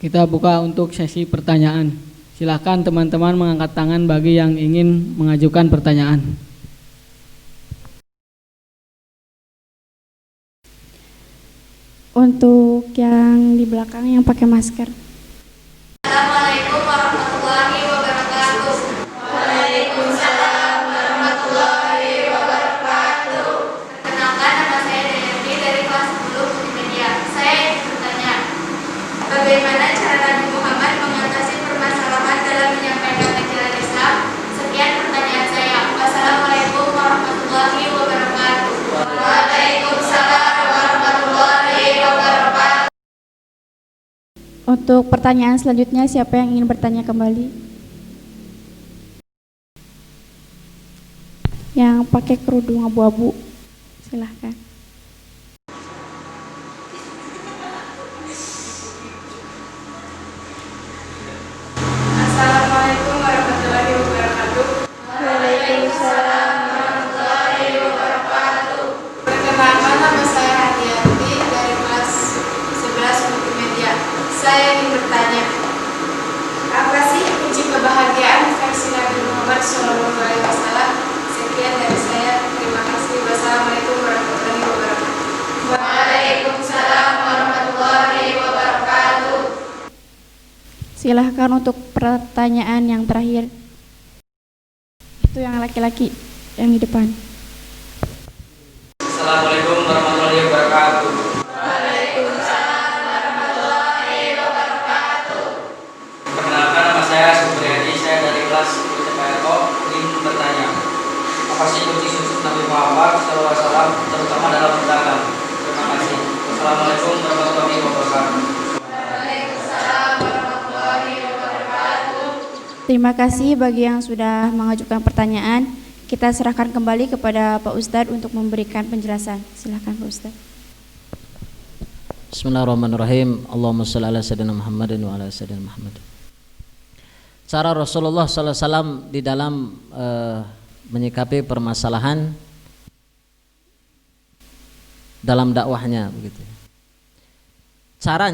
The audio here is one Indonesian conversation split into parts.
Kita buka untuk sesi pertanyaan. Silakan teman-teman mengangkat tangan bagi yang ingin mengajukan pertanyaan. Untuk yang di belakang yang pakai masker. Assalamualaikum warahmatullahi wabarakatuh. Waalaikumsalam warahmatullahi wabarakatuh. Perkenalkan, nama saya Deyanti dari kelas 10 Multimedia. Saya ingin bertanya, bagaimana cara Nabi Muhammad mengatasi permasalahan dalam menyampaikan ajaran Islam? Sekian pertanyaan saya. Wassalamualaikum warahmatullahi wabarakatuh. Waalaikumsalam warahmatullahi wabarakatuh. Untuk pertanyaan selanjutnya, siapa yang ingin bertanya kembali? Yang pakai kerudung abu-abu, silahkan. Assalamualaikum warahmatullahi wabarakatuh. Waalaikumsalam warahmatullahi wabarakatuh. Perkenalkan, nama saya Hadiati dari kelas 11 Multimedia. Saya ingin bertanya, apa sih kunci kebahagiaan versi Nabi Muhammad SAW? Sekian dari saya. Terima kasih. Wassalamualaikum warahmatullahi wabarakatuh. Waalaikumsalam warahmatullahi wabarakatuh. Silahkan untuk pertanyaan yang terakhir. Itu yang laki-laki yang di depan. Assalamualaikum warahmatullahi wabarakatuh. Waalaikumsalam warahmatullahi wabarakatuh. Perkenalkan, nama saya Supriyadi, saya dari kelas ITPRO. Ingin bertanya, apa sih kunci sukses Nabi Muhammad SAW, terutama dalam berdagang? Terima kasih. Wassalamualaikum warahmatullahi wabarakatuh. Waalaikumsalam warahmatullahi wabarakatuh. Terima kasih bagi yang sudah mengajukan pertanyaan. Kita serahkan kembali kepada Pak Ustadz untuk memberikan penjelasan. Silahkan Pak Ustadz. Bismillahirrahmanirrahim. Allahumma shalli ala sayyidina Muhammadin wa ala sayyidina Muhammad. Cara Rasulullah sallallahu alaihi wasallam di dalam menyikapi permasalahan dalam dakwahnya begitu. Cara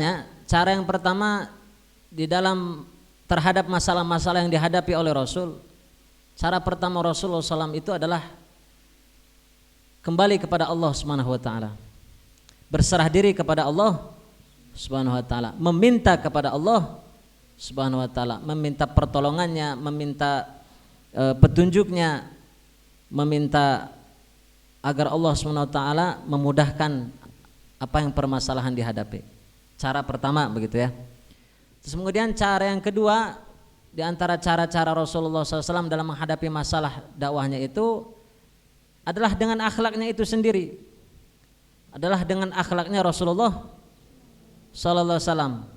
yang pertama di dalam terhadap masalah-masalah yang dihadapi oleh Rasul, cara pertama Rasulullah SAW itu adalah kembali kepada Allah Subhanahu wa taala. Berserah diri kepada Allah Subhanahu wa taala, meminta kepada Allah Subhanahu wa taala, meminta pertolongannya, meminta petunjuknya, meminta agar Allah Subhanahu wa taala memudahkan apa yang permasalahan dihadapi. Cara pertama begitu ya. Terus kemudian cara yang kedua di antara cara-cara Rasulullah SAW dalam menghadapi masalah dakwahnya itu adalah dengan akhlaknya itu sendiri, adalah dengan akhlaknya Rasulullah SAW.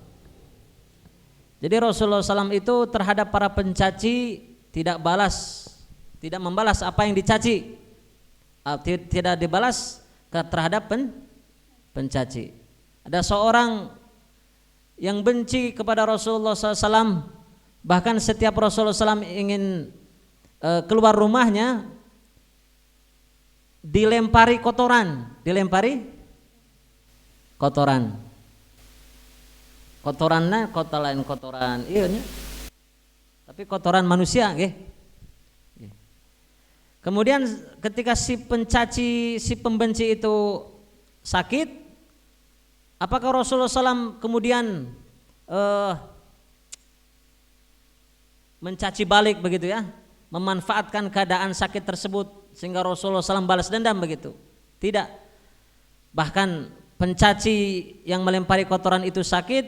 Jadi Rasulullah SAW itu terhadap para pencaci tidak membalas apa yang dicaci, tidak dibalas terhadap pencaci. Ada seorang yang benci kepada Rasulullah SAW, bahkan setiap Rasulullah SAW ingin keluar rumahnya dilempari kotoran, kotorannya kotoran, iya nya. Tapi kotoran manusia, nggih. Kemudian ketika si pembenci itu sakit, apakah Rasulullah SAW kemudian mencaci balik begitu ya, memanfaatkan keadaan sakit tersebut sehingga Rasulullah SAW balas dendam begitu? Tidak. Bahkan pencaci yang melempari kotoran itu sakit,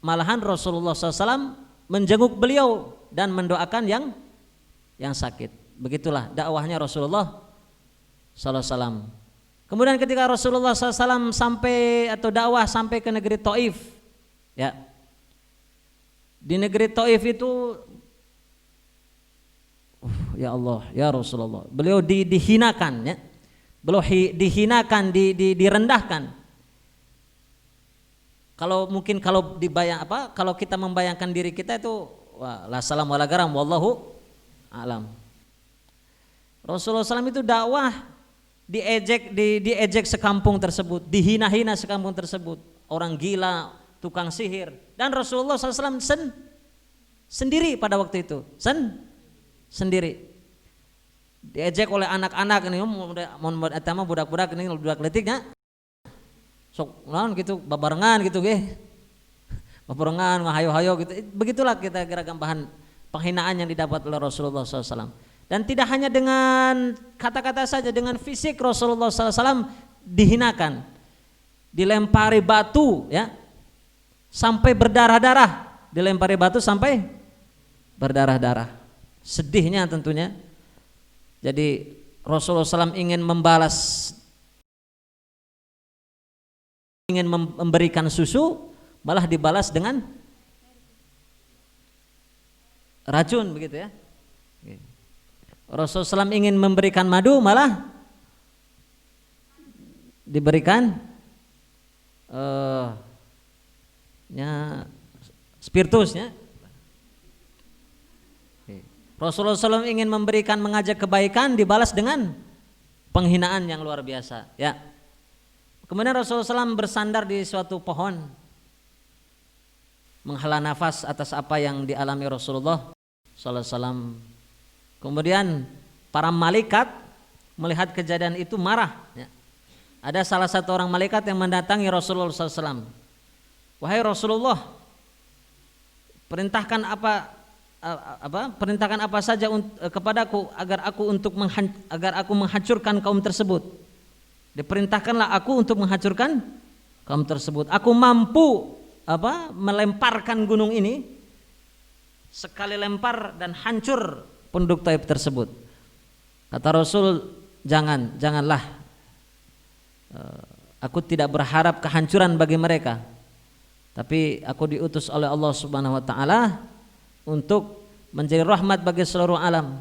malahan Rasulullah SAW menjenguk beliau dan mendoakan yang sakit. Begitulah dakwahnya Rasulullah SAW. Kemudian ketika Rasulullah SAW dakwah sampai ke negeri Taif, ya, di negeri Taif itu, ya Allah, ya Rasulullah, beliau dihinakan, ya, beliau dihinakan, direndahkan. Kalau kita membayangkan diri kita itu, wah, la salam wala garam, wallahu alam. Rasulullah SAW itu dakwah diejek sekampung tersebut, dihina-hina sekampung tersebut. Orang gila, tukang sihir. Dan Rasulullah SAW sendiri pada waktu itu, sendiri. Diejek oleh anak-anak ini, mau budak-budak ini budak letiknya. Sok naon gitu, babarengan gitu ge. Babarengan ngahayo-hayo gitu. Begitulah kita kira-kira bahan penghinaan yang didapat oleh Rasulullah SAW. Dan tidak hanya dengan kata-kata saja, dengan fisik Rasulullah SAW dihinakan, dilempari batu, ya, sampai berdarah-darah, dilempari batu sampai berdarah-darah. Sedihnya tentunya. Jadi Rasulullah SAW ingin membalas, ingin memberikan susu, malah dibalas dengan racun begitu ya. Rasulullah SAW ingin memberikan madu, malah diberikan spiritusnya. Rasulullah SAW ingin memberikan, mengajak kebaikan, dibalas dengan penghinaan yang luar biasa, ya. Kemudian Rasulullah SAW bersandar di suatu pohon, menghela nafas atas apa yang dialami Rasulullah SAW. Kemudian para malaikat melihat kejadian itu marah, ya. Ada salah satu orang malaikat yang mendatangi Rasulullah SAW. Wahai Rasulullah, perintahkan apa saja kepadaku agar aku menghancurkan kaum tersebut. Diperintahkanlah aku untuk menghancurkan kaum tersebut. Aku mampu melemparkan gunung ini, sekali lempar dan hancur penduduk Taif tersebut. Kata Rasul, janganlah. Aku tidak berharap kehancuran bagi mereka, tapi aku diutus oleh Allah Subhanahu wa taala untuk menjadi rahmat bagi seluruh alam.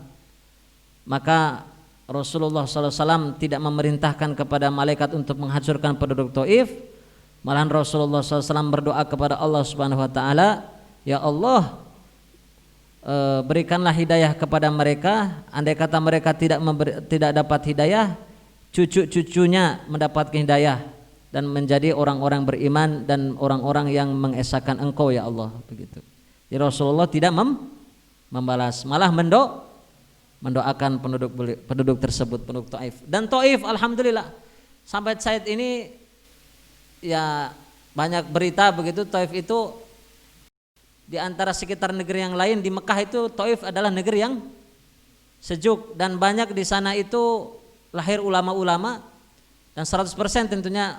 Maka Rasulullah SAW tidak memerintahkan kepada malaikat untuk menghancurkan penduduk Taif. Malahan Rasulullah SAW berdoa kepada Allah Subhanahu wa taala, ya Allah, berikanlah hidayah kepada mereka. Andai kata mereka tidak dapat hidayah, cucu-cucunya mendapatkan hidayah dan menjadi orang-orang beriman dan orang-orang yang mengesahkan Engkau, ya Allah, begitu. Jadi Rasulullah tidak membalas, malah mendoakan penduduk tersebut, penduduk Taif. Dan Taif alhamdulillah sampai saat ini ya banyak berita begitu, Taif itu di antara sekitar negeri yang lain, di Mekah itu Taif adalah negeri yang sejuk, dan banyak di sana itu lahir ulama-ulama, dan 100% tentunya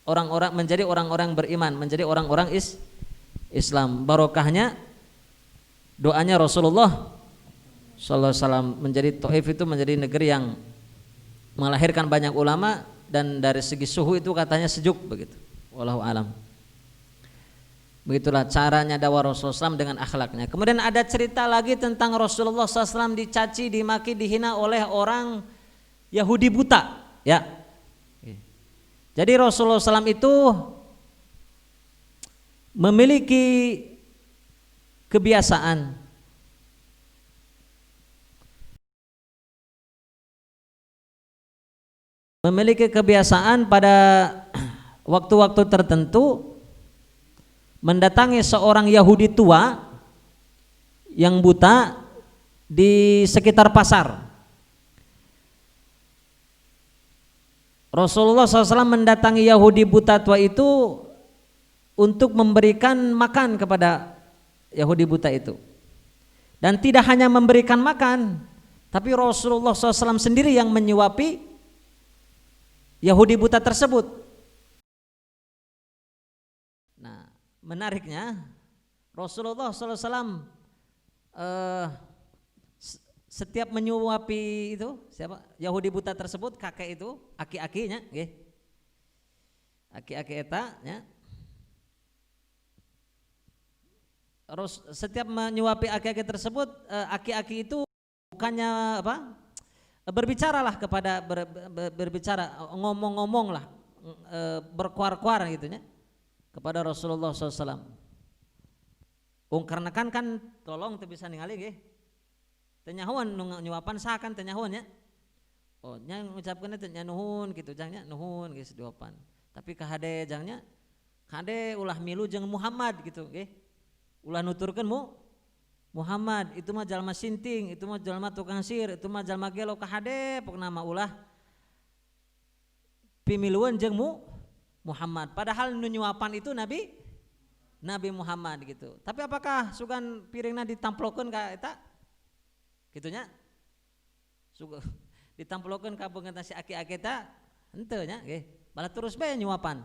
orang-orang menjadi orang-orang beriman, menjadi orang-orang Islam. Barokahnya doanya Rasulullah sallallahu alaihi wasallam, menjadi Taif itu menjadi negeri yang melahirkan banyak ulama, dan dari segi suhu itu katanya sejuk begitu. Wallahu alam. Begitulah caranya dakwah Rasulullah SAW dengan akhlaknya. Kemudian ada cerita lagi tentang Rasulullah SAW dicaci, dimaki, dihina oleh orang Yahudi buta, ya. Jadi Rasulullah SAW itu memiliki kebiasaan pada waktu-waktu tertentu mendatangi seorang Yahudi tua yang buta di sekitar pasar. Rasulullah SAW mendatangi Yahudi buta tua itu untuk memberikan makan kepada Yahudi buta itu. Dan tidak hanya memberikan makan, tapi Rasulullah SAW sendiri yang menyuapi Yahudi buta tersebut. Nah, menariknya Rasulullah SAW setiap menyuapi itu siapa Yahudi buta tersebut, kakek itu, aki-akinya, aki-aki eta, ya. Setiap menyuapi aki-aki tersebut, aki-aki itu bukannya berbicaralah kepada berbicara, ngomong-ngomong lah, berkuar-kuar gitunya kepada Rasulullah SAW. Karena kan tolong tuh bisa ningali nggih. Tenyahuan nyuapan sakan tenyahuan ya. Oh, nya ngucapkeun teh nuhun gitu jangnya nuhun geus diuapan. Tapi kahade jangnya kade ulah milu jeung Muhammad gitu nggih. Ulah nuturkeun Muhammad, itu mah jalma sinting, itu mah jalma tukang sihir, itu mah jalma gelo kahade pokona mah ulah pimiluan jeung Muhammad. Padahal nu nyuapan itu Nabi Muhammad gitu. Tapi apakah sugan piringna ditamplokeun ka eta? Kitunya. Suga ditamplokeun ka beungeutna si aki-aki eta? Henteu nya nggih. Bala terus bae nyuapan.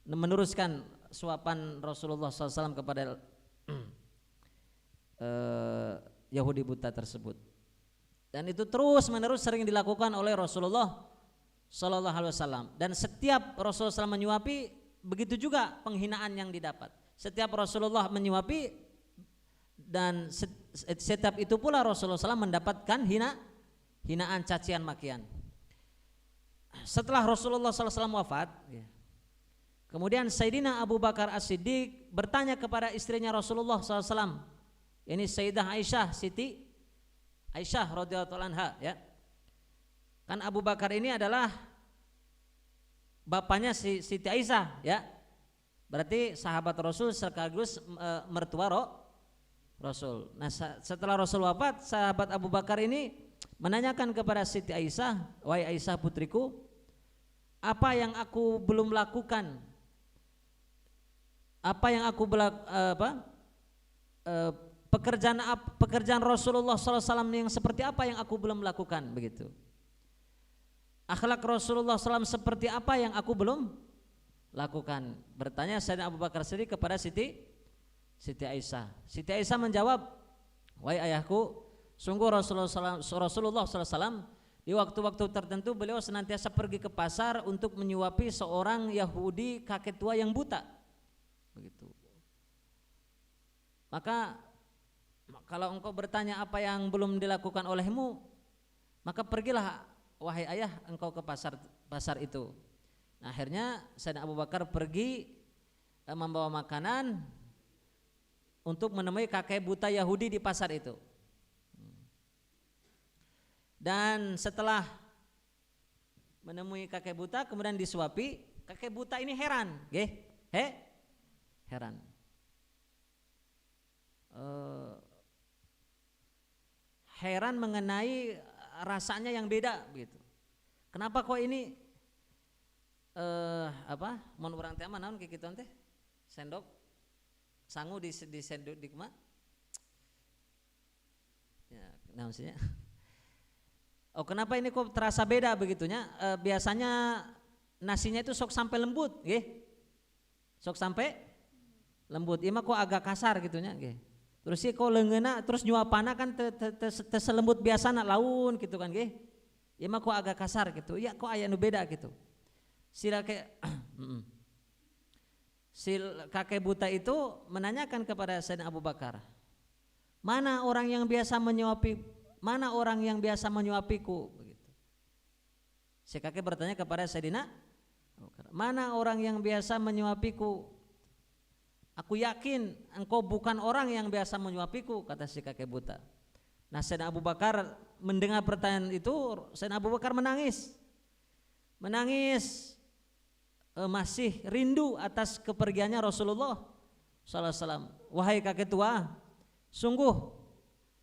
Meneruskan suapan Rasulullah SAW kepada Yahudi buta tersebut. Dan itu terus menerus sering dilakukan oleh Rasulullah Sallallahu Alaihi Wasallam. Dan setiap Rasulullah SAW menyuapi, begitu juga penghinaan yang didapat. Setiap Rasulullah menyuapi dan setiap itu pula Rasulullah SAW mendapatkan hinaan, cacian, makian. Setelah Rasulullah SAW wafat, kemudian Sayyidina Abu Bakar As-Siddiq bertanya kepada istrinya Rasulullah SAW, ini Sayyidah Aisyah, Siti Aisyah radhiyallahu anha, ya. Kan Abu Bakar ini adalah bapaknya Siti Aisyah, ya. Berarti sahabat Rasul sekaligus mertua Rasul. Nah, setelah Rasul wafat, sahabat Abu Bakar ini menanyakan kepada Siti Aisyah, wahai Aisyah putriku, apa yang aku belum lakukan? Apa yang aku pekerjaan Rasulullah SAW yang seperti apa yang aku belum lakukan, begitu. Akhlak Rasulullah SAW seperti apa yang aku belum lakukan? Bertanya Sayyidina Abu Bakar Siddiq kepada Siti Aisyah. Siti Aisyah menjawab, wahai ayahku, sungguh Rasulullah SAW di waktu-waktu tertentu beliau senantiasa pergi ke pasar untuk menyuapi seorang Yahudi kakek tua yang buta, begitu. Maka kalau engkau bertanya apa yang belum dilakukan olehmu, maka pergilah wahai ayah engkau ke pasar itu. Nah, akhirnya Sayyidina Abu Bakar pergi membawa makanan untuk menemui kakek buta Yahudi di pasar itu. Dan setelah menemui kakek buta kemudian disuapi, kakek buta ini heran, heran. Heran mengenai rasanya yang beda, begitu. Kenapa kok ini mun urang teh mah naon kieu kitu teh? Sendok sangu di sendok di kumaha? Ya, naon sih nya? Oh, kenapa ini kok terasa beda begitunya? Biasanya nasinya itu sok sampai lembut, nggih. Sok sampai lembut. Ieu mah kok agak kasar gitunya, nggih. Terus sih kok leungeuna terus nyuapana kan teu selembut biasana laun gitu kan, nggih. Ieu mah kok agak kasar gitu. Ya kok aya nu beda gitu. Si kakek buta itu menanyakan kepada Sayyidina Abu Bakar, mana orang yang biasa menyuapiku, begitu. Si kakek bertanya kepada Sayyidina Abu Bakar, mana orang yang biasa menyuapiku? Aku yakin engkau bukan orang yang biasa menyuapiku, kata si kakek buta. Nah, Sayyidina Abu Bakar mendengar pertanyaan itu, Sayyidina Abu Bakar menangis, masih rindu atas kepergiannya Rasulullah SAW. Wahai kakek tua, sungguh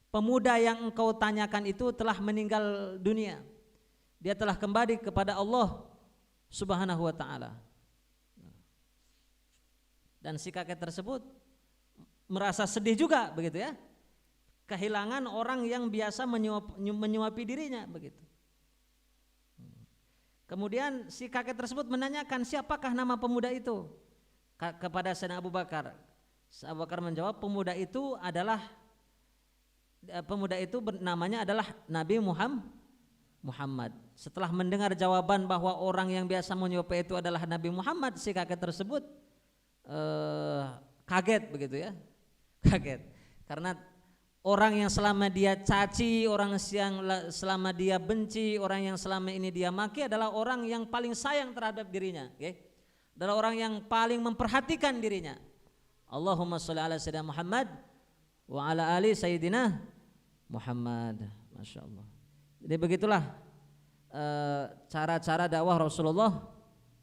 pemuda yang engkau tanyakan itu telah meninggal dunia. Dia telah kembali kepada Allah Subhanahu wa ta'ala. Dan si kakek tersebut merasa sedih juga, begitu ya. Kehilangan orang yang biasa menyuapi dirinya, begitu. Kemudian si kakek tersebut menanyakan siapakah nama pemuda itu kepada Sayyidina Abu Bakar. Abu Bakar menjawab, pemuda itu namanya adalah Nabi Muhammad. Setelah mendengar jawaban bahwa orang yang biasa menyuapi itu adalah Nabi Muhammad, si kakek tersebut kaget, begitu ya, kaget karena orang yang selama dia caci, orang yang selama dia benci, orang yang selama ini dia maki adalah orang yang paling sayang terhadap dirinya, okay? Adalah orang yang paling memperhatikan dirinya. Allahumma sholli ala sayyidina Muhammad wa ala ali sayyidina Muhammad. Masya Allah. Jadi begitulah cara-cara dakwah Rasulullah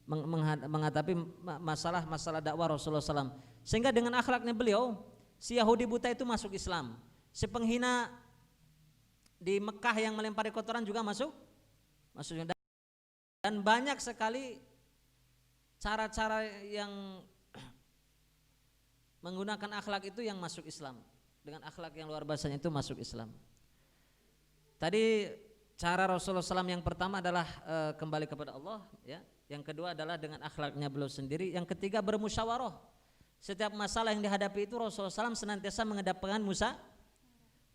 menghadapi masalah dakwah Rasulullah SAW. Sehingga dengan akhlaknya beliau, si Yahudi buta itu masuk Islam, si penghina di Mekah yang melempari kotoran juga masuk. Dan banyak sekali cara-cara yang menggunakan akhlak itu yang masuk Islam. Dengan akhlak yang luar biasanya itu masuk Islam. Tadi cara Rasulullah SAW yang pertama adalah kembali kepada Allah, ya. Yang kedua adalah dengan akhlaknya beliau sendiri. Yang ketiga bermusyawarah. Setiap masalah yang dihadapi itu Rasulullah SAW senantiasa mengedepankan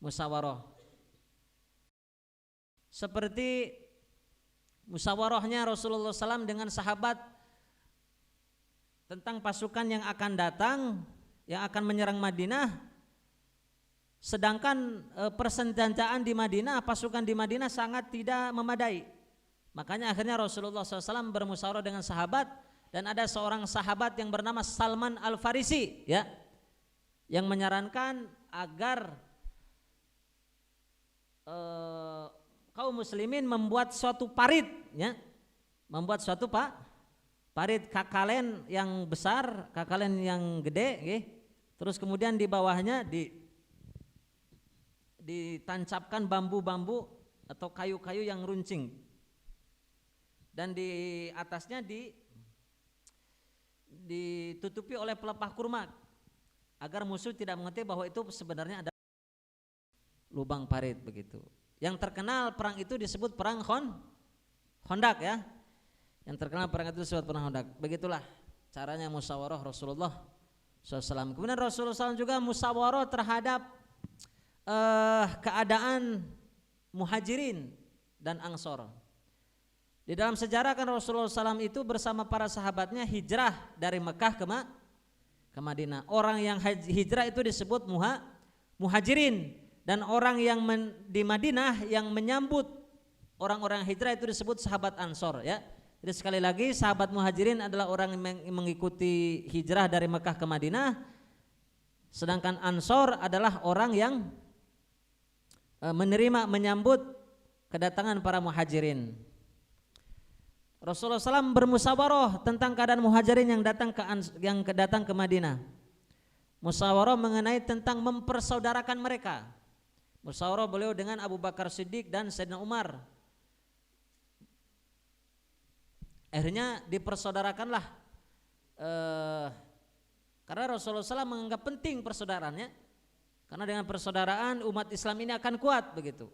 musyawarah. Seperti musyawarahnya Rasulullah SAW dengan sahabat tentang pasukan yang akan datang, yang akan menyerang Madinah. Sedangkan persenjataan di Madinah, pasukan di Madinah sangat tidak memadai. Makanya akhirnya Rasulullah SAW bermusyawarah dengan sahabat, dan ada seorang sahabat yang bernama Salman Al-Farisi, ya, yang menyarankan agar kaum muslimin membuat suatu parit, ya, membuat suatu parit kakalen yang besar, kakalen yang gede, ya. Terus kemudian di bawahnya ditancapkan bambu-bambu atau kayu-kayu yang runcing, dan di atasnya ditutupi oleh pelepah kurma agar musuh tidak mengerti bahwa itu sebenarnya ada lubang parit begitu. Yang terkenal perang itu disebut perang Khandaq, ya. Yang terkenal perang itu disebut perang Khandaq. Begitulah caranya musyawarah Rasulullah SAW. Kemudian Rasulullah SAW juga musyawarah terhadap keadaan Muhajirin dan Ansor. Di dalam sejarah kan Rasulullah SAW itu bersama para sahabatnya hijrah dari Mekah ke Madinah. Orang yang hijrah itu disebut Muhajirin, dan orang yang di Madinah yang menyambut orang-orang hijrah itu disebut sahabat Ansor, ya. Jadi sekali lagi sahabat Muhajirin adalah orang yang mengikuti hijrah dari Mekah ke Madinah, sedangkan Ansor adalah orang yang menyambut kedatangan para Muhajirin. Rasulullah SAW bermusyawarah tentang keadaan Muhajirin yang datang ke Madinah. Musyawarah mengenai tentang mempersaudarakan mereka. Musyawarah beliau dengan Abu Bakar Siddiq dan Sayyidina Umar. Akhirnya dipersaudarakanlah, karena Rasulullah SAW menganggap penting persaudaraannya, karena dengan persaudaraan umat Islam ini akan kuat begitu.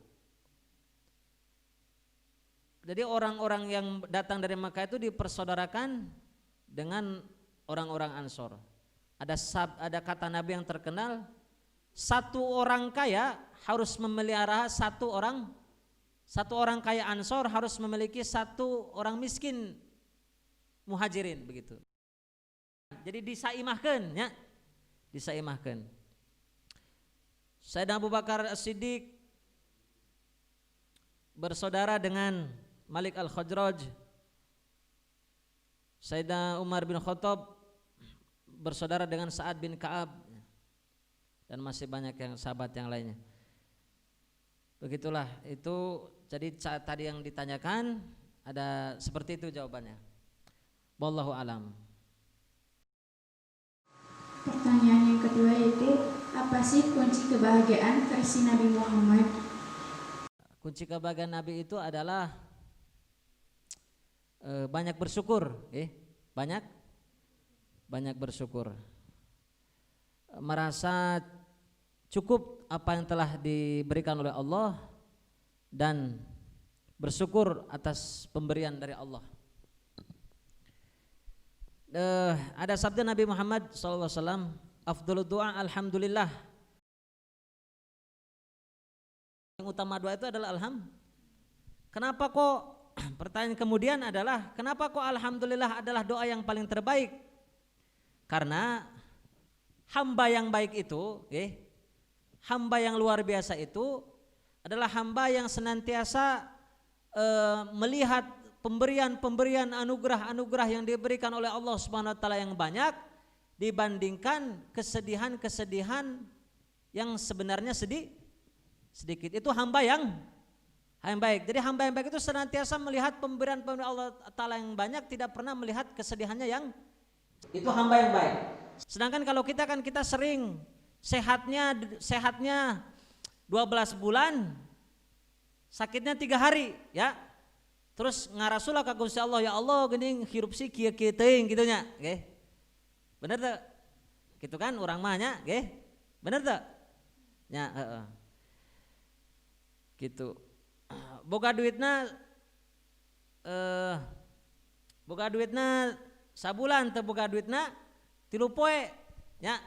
Jadi orang-orang yang datang dari Makkah itu dipersaudarakan dengan orang-orang Ansor. Ada kata Nabi yang terkenal, satu orang kaya harus memelihara satu orang kaya Ansor harus memiliki satu orang miskin Muhajirin begitu. Jadi disaimahkeun, ya. Disaimahkeun. Sayyidina Abu Bakar As-Siddiq bersaudara dengan Malik Al-Khajraj. Sayyidina Umar bin Khattab bersaudara dengan Sa'ad bin Ka'ab, dan masih banyak yang sahabat yang lainnya. Begitulah itu. Jadi tadi yang ditanyakan ada seperti itu jawabannya. Wallahu alam. Pertanyaan yang kedua yaitu, apa sih kunci kebahagiaan versi Nabi Muhammad? Kunci kebahagiaan Nabi itu adalah banyak bersyukur, banyak bersyukur, merasa cukup apa yang telah diberikan oleh Allah dan bersyukur atas pemberian dari Allah. Ada sabda Nabi Muhammad SAW, afdhalud du'a alhamdulillah. Yang utama doa itu adalah Kenapa kok pertanyaan kemudian adalah kenapa kok alhamdulillah adalah doa yang paling terbaik? Karena hamba yang baik itu, hamba yang luar biasa itu adalah hamba yang senantiasa melihat pemberian anugerah yang diberikan oleh Allah Subhanahu wa taala yang banyak dibandingkan kesedihan yang sebenarnya sedikit. Itu hamba Hal yang baik. Jadi hamba yang baik itu senantiasa melihat pemberian Allah Ta'ala yang banyak, tidak pernah melihat kesedihannya yang itu hamba yang baik. Sedangkan kalau kita sering sehatnya 12 bulan, sakitnya 3 hari, ya. Terus ngarasulah ka Gusti Allah, ya Allah geuning hirup si kieu-kieu teuing kitu nya, nggih. Bener teu? Gitu kan urang mah nya, nggih. Bener teu? Nya, heeh. Gitu. Boga duitna sabulan teu boga duitna 3 poe nya.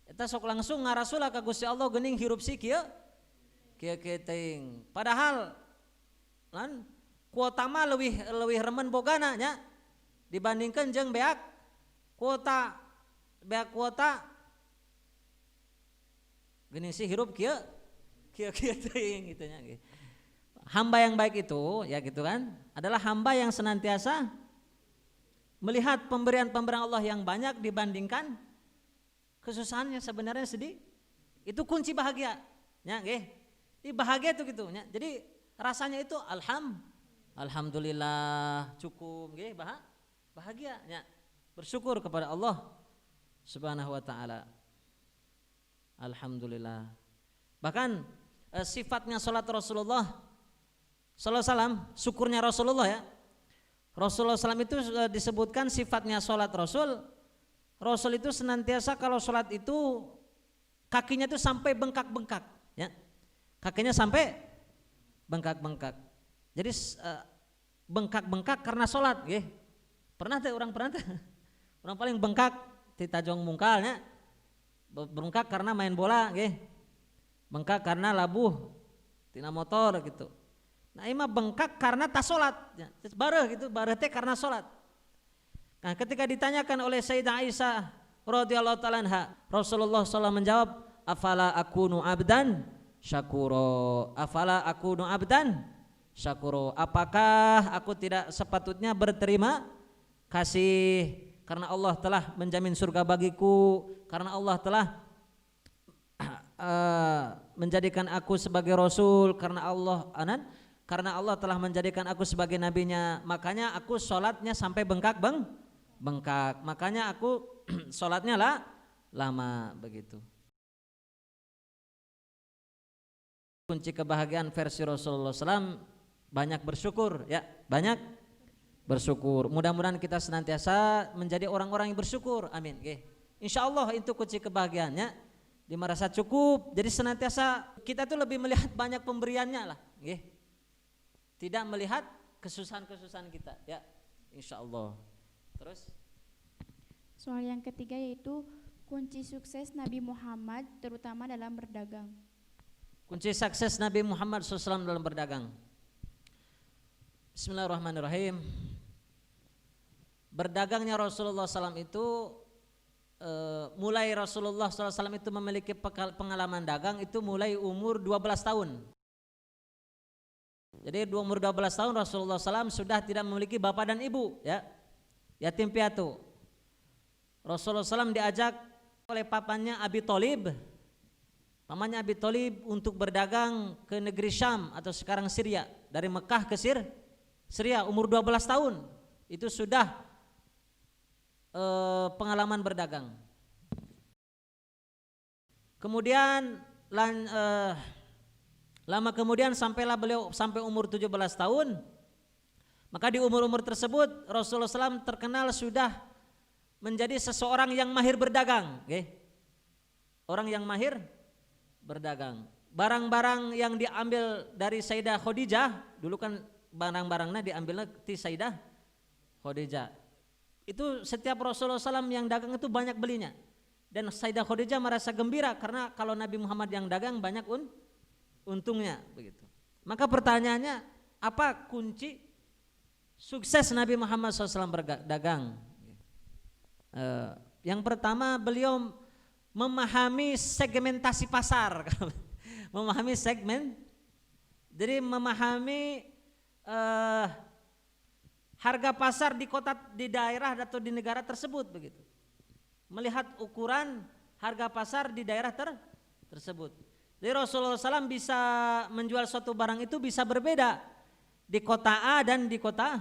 Eta sok langsung ngarasulah ka Gusti Allah geuning hirup si kieu teuing. Padahal lan kuota mah leuwih remen bogana nya dibandingkeun jeung beak kuota geuning si hirup kieu teuing gitu nya. Hamba yang baik itu ya gitu kan adalah hamba yang senantiasa melihat pemberian-pemberian Allah yang banyak dibandingkan kesusahannya sebenarnya sedih. Itu kunci bahagia nya nggih. Di bahagia itu gitu nya. Jadi rasanya itu alhamdulillah cukup nggih bahagia nya. Bersyukur kepada Allah Subhanahu wa taala. Alhamdulillah. Bahkan sifatnya salat Rasulullah sallallahu alaihi wasallam, syukurnya Rasulullah ya. Rasulullah SAW itu disebutkan sifatnya salat Rasul itu senantiasa kalau salat itu kakinya itu sampai bengkak-bengkak ya. Kakinya sampai bengkak-bengkak. Jadi bengkak-bengkak karena salat nggih. Pernah teh orang paling bengkak ti tajong mungkalnya. Bengkak karena main bola nggih. Bengkak karena labuh tina motor gitu. Nah imah bengkak karena tas salat ya. Bareuh teh karena salat. Nah ketika ditanyakan oleh Sayyidah Aisyah radhiyallahu ta'ala anha, Rasulullah SAW menjawab, afala akunu abdan syakuro, apakah aku tidak sepatutnya berterima kasih karena Allah telah menjamin surga bagiku, karena Allah telah menjadikan aku sebagai Rasul, karena Allah telah menjadikan aku sebagai nabinya, makanya aku sholatnya sampai bengkak, makanya aku sholatnya lama begitu. Kunci kebahagiaan versi Rasulullah SAW banyak bersyukur ya, banyak bersyukur. Mudah-mudahan kita senantiasa menjadi orang-orang yang bersyukur, amin. Insya Allah itu kunci kebahagiaannya, di merasa cukup. Jadi senantiasa kita tuh lebih melihat banyak pemberiannya lah, tidak melihat kesusahan-kesusahan kita ya, insya Allah. Terus Soal yang ketiga yaitu kunci sukses Nabi Muhammad terutama dalam berdagang. Kunci sukses Nabi Muhammad SAW dalam berdagang. Bismillahirrahmanirrahim. Berdagangnya Rasulullah SAW itu mulai Rasulullah SAW itu memiliki pengalaman dagang itu mulai umur 12 tahun. Jadi di umur 12 tahun Rasulullah SAW sudah tidak memiliki bapak dan ibu ya, yatim piatu. Rasulullah SAW diajak oleh pamannya Abi Thalib, pamannya Abi Thalib untuk berdagang ke negeri Syam atau sekarang Syria. Dari Mekah ke Syria umur 12 tahun itu sudah pengalaman berdagang. Kemudian lama kemudian sampailah beliau sampai umur 17 tahun. Maka di umur-umur tersebut Rasulullah SAW terkenal sudah menjadi seseorang yang mahir berdagang, orang yang mahir berdagang. Barang-barang yang diambil dari Sayyidah Khadijah, dulu kan barang-barangnya diambilnya di Sayyidah Khadijah. Itu setiap Rasulullah SAW yang dagang itu banyak belinya. Dan Sayyidah Khadijah merasa gembira karena kalau Nabi Muhammad yang dagang banyak untungnya begitu. Maka pertanyaannya, apa kunci sukses Nabi Muhammad SAW berdagang? Yang pertama, beliau memahami segmentasi pasar. Memahami segmen, jadi memahami harga pasar di kota, di daerah atau di negara tersebut begitu. Melihat ukuran harga pasar di daerah tersebut. Jadi Rasulullah SAW bisa menjual suatu barang itu bisa berbeda di kota A dan di kota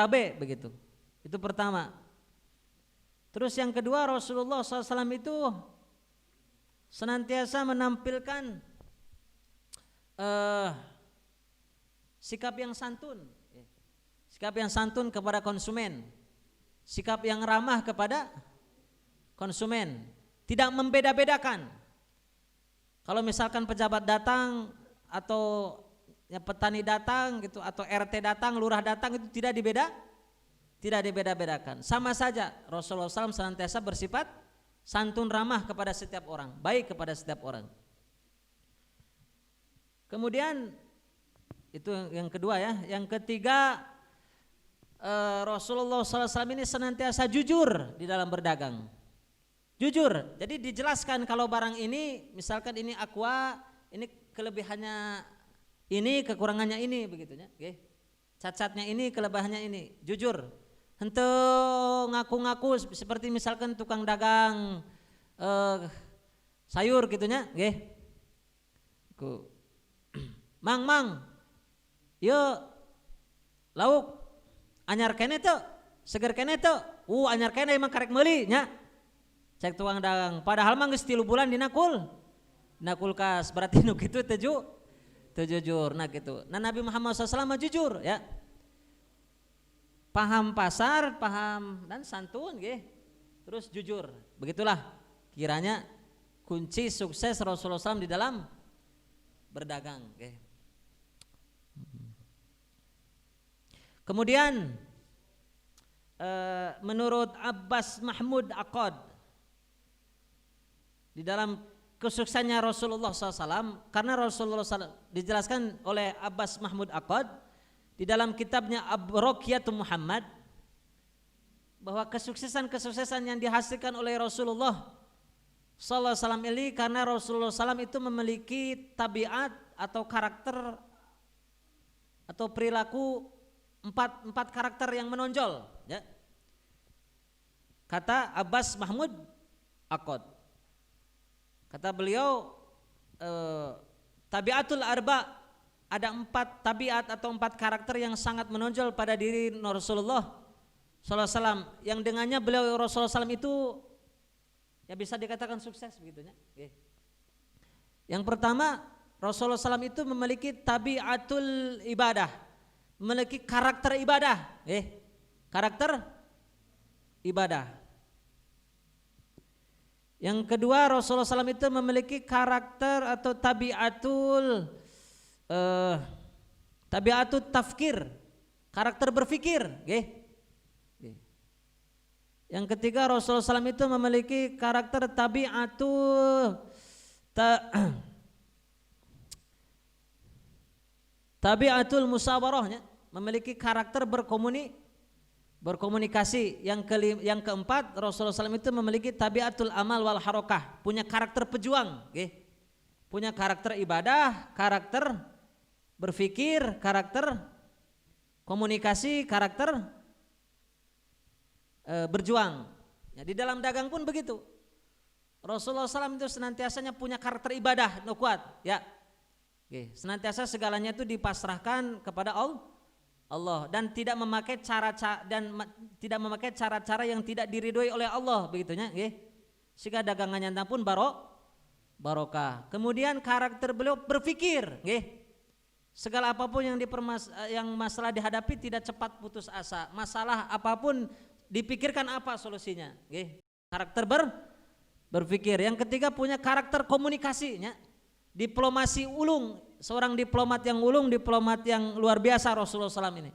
B begitu. Itu pertama. Terus yang kedua, Rasulullah SAW itu senantiasa menampilkan sikap yang santun, sikap yang santun kepada konsumen, sikap yang ramah kepada konsumen, tidak membeda-bedakan. Kalau misalkan pejabat datang atau ya petani datang gitu, atau RT datang, lurah datang, itu tidak dibeda-bedakan. Sama saja Rasulullah SAW senantiasa bersifat santun, ramah kepada setiap orang, baik kepada setiap orang. Kemudian itu yang kedua ya. Yang ketiga, Rasulullah SAW ini senantiasa jujur di dalam berdagang. Jujur, jadi dijelaskan kalau barang ini, misalkan ini aqua, ini kelebihannya ini, kekurangannya ini, begitunya. Oke. Cacatnya ini, kelebihannya ini. Jujur. Hente ngaku-ngaku seperti misalkan tukang dagang sayur gitunya, oke. Mang, yo lauk anyar kene tuh, seger kene tuh. Anyar kene emang karek meuli nya. Cek tukang dagang, padahal mah geus 3 bulan dina kulkas, berarti nu kitu teu jujur. Nah gitu. Nah Nabi Muhammad SAW mah jujur ya. Paham pasar, paham dan santun nggih. Terus jujur. Begitulah kiranya kunci sukses Rasulullah SAW di dalam berdagang, nggih. Kemudian menurut Abbas Mahmud Aqad, di dalam kesuksesannya Rasulullah SAW, karena Rasulullah SAW dijelaskan oleh Abbas Mahmud Aqad di dalam kitabnya Abrokiyatul Muhammad, bahwa kesuksesan yang dihasilkan oleh Rasulullah SAW ini karena Rasulullah SAW itu memiliki tabiat atau karakter atau perilaku empat karakter yang menonjol ya. Kata Abbas Mahmud Aqad, kata beliau, tabiatul arba, ada 4 tabiat atau 4 karakter yang sangat menonjol pada diri Rasulullah SAW, yang dengannya beliau Rasulullah SAW itu ya bisa dikatakan sukses begitunya. Yang pertama, Rasulullah SAW itu memiliki tabiatul ibadah, memiliki karakter ibadah, karakter ibadah. Yang kedua, Rasulullah SAW itu memiliki karakter atau tabiatul tafkir, karakter berpikir. Yang ketiga, Rasulullah SAW itu memiliki karakter tabiatul musawarahnya, memiliki karakter berkomunikasi. Yang keempat, Rasulullah SAW itu memiliki tabiatul amal wal harokah, punya karakter pejuang, punya karakter ibadah, karakter berpikir, karakter komunikasi, karakter berjuang. Ya, di dalam dagang pun begitu. Rasulullah SAW itu senantiasanya punya karakter ibadah no kuat, ya. Senantiasa segalanya itu dipasrahkan kepada Allah dan tidak memakai cara-cara yang tidak diridhoi oleh Allah, begitunya, sehingga dagangannya pun barokah. Kemudian karakter beliau berpikir, segala apapun yang masalah dihadapi tidak cepat putus asa, masalah apapun dipikirkan apa solusinya, karakter berpikir. Yang ketiga, punya karakter komunikasinya, diplomasi ulung, seorang diplomat yang ulung, diplomat yang luar biasa Rasulullah SAW ini.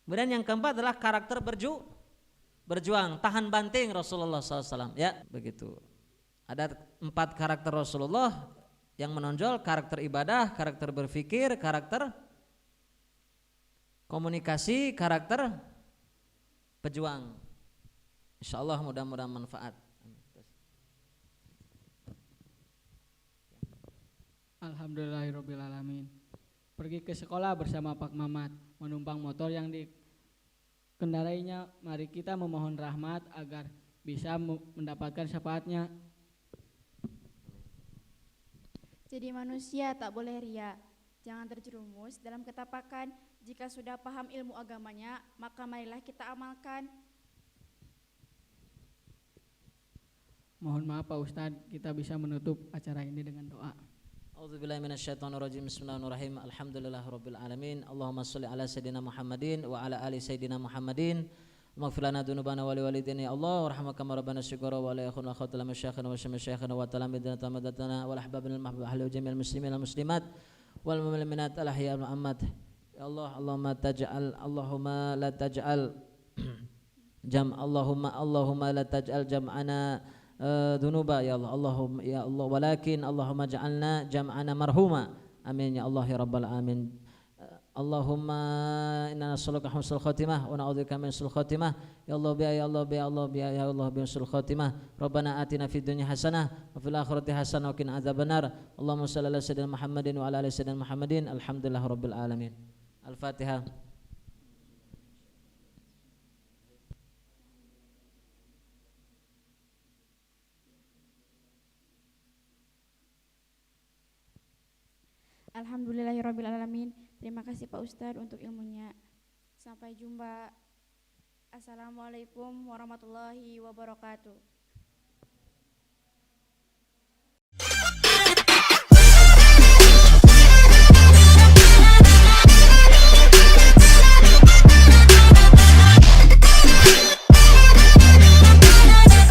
Kemudian yang keempat adalah karakter berjuang, tahan banting Rasulullah SAW, ya begitu. Ada 4 karakter Rasulullah yang menonjol: karakter ibadah, karakter berpikir, karakter komunikasi, karakter pejuang. Insyaallah mudah-mudahan manfaat. Alhamdulillahirrabbilalamin. Pergi ke sekolah bersama Pak Mamat, menumpang motor yang dikendarainya. Mari kita memohon rahmat agar bisa mendapatkan syafaatnya. Jadi manusia tak boleh ria. Jangan terjerumus dalam ketapakan. Jika sudah paham ilmu agamanya, maka marilah kita amalkan. Mohon maaf Pak Ustadz, kita bisa menutup acara ini dengan doa. A'udzubillahi minasyaitonirrajim. Bismillahirrahmanirrahim. Alhamdulillahirabbil alamin. Allahumma shalli ala sayidina Muhammadin wa ala ali sayidina Muhammadin. Maghfir lana dzunubana wa liwalidayna ya Allah warhamna kama rabbana shighara wa la yakhuna khatul masyayikhina wa syamasyaikhina wa talamidina tamadatana wal ahbabina al mahbub ahli jami'il muslimin wal muslimat wal mu'minat al ahya wal amwat. Ya Allah, Allahumma la taj'al Allahumma la taj'al jam'ana dunuba ya Allah, walakin Allahumma ja'alna jam'ana marhuma. Amin ya Allah ya rabbal alamin. Allahumma inna nas'aluka husnul khatimah wa na'udzubika min su'il khatimah. Ya Allah ya Allah ya Allah ya Allah bi su'il khatimah. Rabbana atina fid dunya hasanah wa fil akhirati hasanah wa qina adzabannar. Allahumma shalli ala sayyidina Muhammadin wa ala ali sayyidina Muhammadin. Alhamdulillahirabbil alamin. Al-Fatihah. Alhamdulillahirrabbilalamin. Terima kasih Pak Ustadz untuk ilmunya. Sampai jumpa. Assalamualaikum warahmatullahi wabarakatuh.